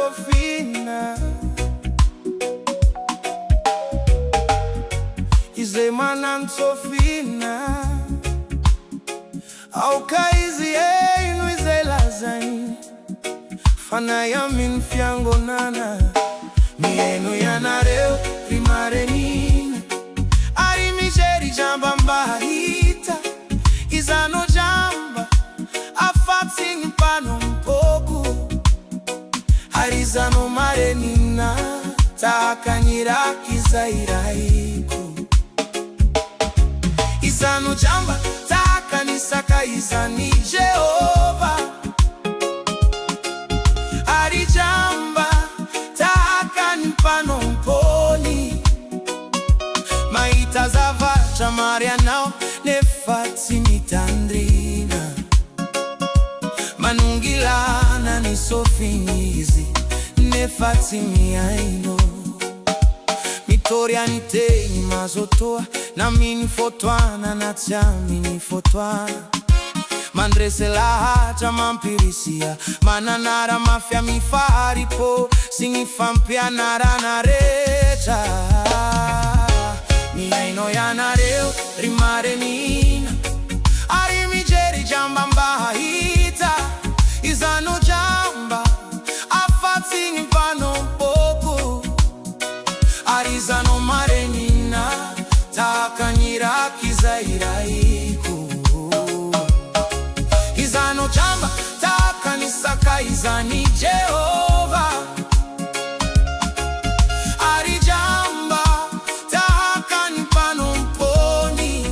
Sofina Izemanan Sofina Au kaizi einu izelazani Fana ya minfiango nana Mienu yanareu primarenina Ari misheri jamba mbahita Izano jamba Afapsi mpano mpoku Arizano marenina Takanyira kizairaiku Izano jamba Takanisaka izani Jehova Ari jamba Takanipano mponi Maita zava Chamaria nao Nefati mitandrina Manungilana ni sofinizi Nefati miaino Mitoria nitei mazotoa Na mini fotwana na chamini fotwana Mandrese la chamampirisia Mananara mafia mifaripo Singifampia nara narecha Miaino ya nareo rimare nina Ari mijeri jamba mbahita Izano jamba Afati mpano mpoko Arizano marenina Takanyira kizairaiku Izano jamba Takanisaka izani Jehova Ari jamba Takanipano mponi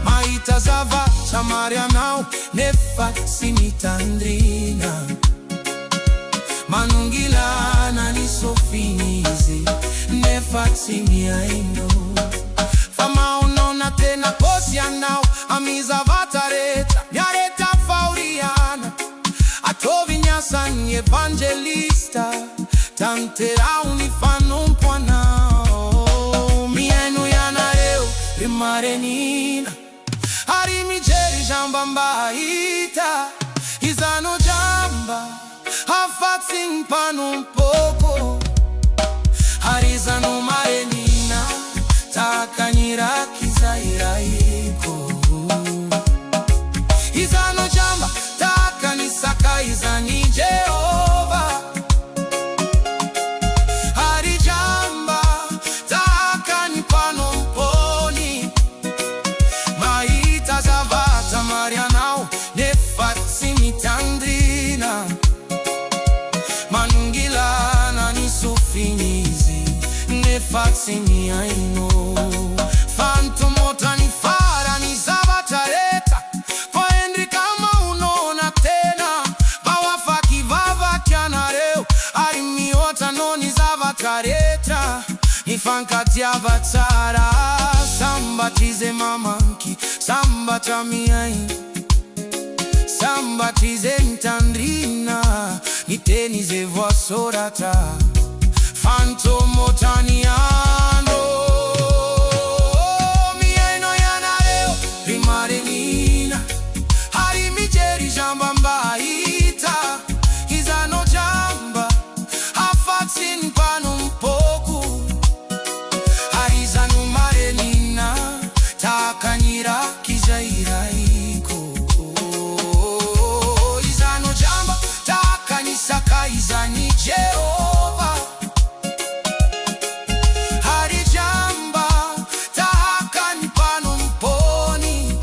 Maita zava Chamaria nao Nefati mitandrina Manungilana ni sofinizi Nefati miaino Fama unona tena kosia nao Amiza vatareta Nyareta fauriana Atovinyasan evangelista Tantera unifano mpwanao Mienu yanareo rimarenina Hari mijeri jamba mbahita Izano jamba Hafati mpano mpoko Harizano marenina Takanyira kizairaiku Izano jamba Takanisaka izani Jehova Hari jamba Takanipano mponi Maita zavata marianao Nefati mitandrina Manungilana ni sofinizi Nefati miaino Fantomota ni fara ni zavatareta Kwa Henry kama unona tena Bawafaki vava kianareo Arimiota no ni zavatareta Nifankati avatara Samba tize mamanki Samba tamiai Samba tize ntandrina Nitenize voa sorata Fantomotaniano Mieno yanareo primarenina Hari mijeri jamba mbahita Izano jamba Hafati mpano mpoku Harizano marenina Takanyira kizairaiku Izano jamba Takanisaka izani Jehova Hari jamba Takanipano mponi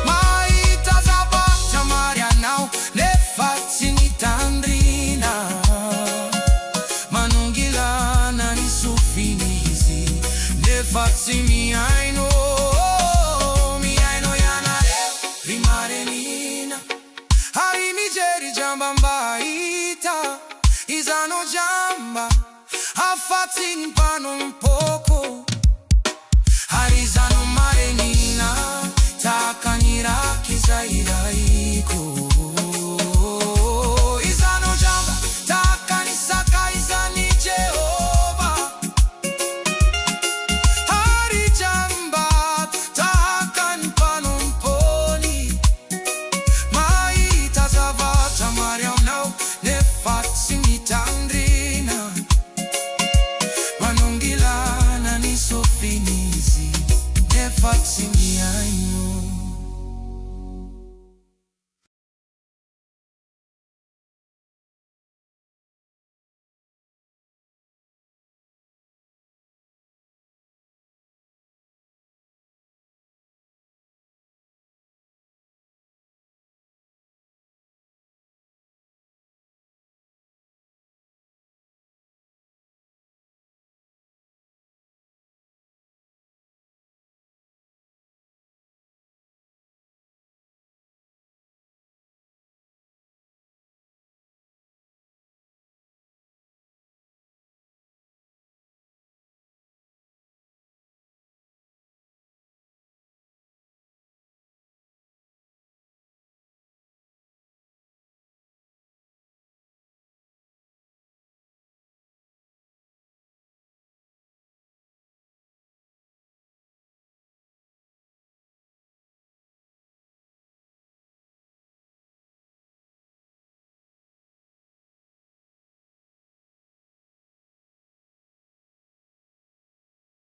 Maita zabata marianao Nefati mitandrina Manungilana ni sofinizi Nefati miaino Miaino yanareo rimarenina Hari mijeri jamba mbahita Izano jamba Hafati mpano mpoko Harizano marenina Takanyira kizairaiku Izano jamba Takanisaka izani Jehova Hari jamba Takanipano mponi Maita zavata mariam nao Nefati Sina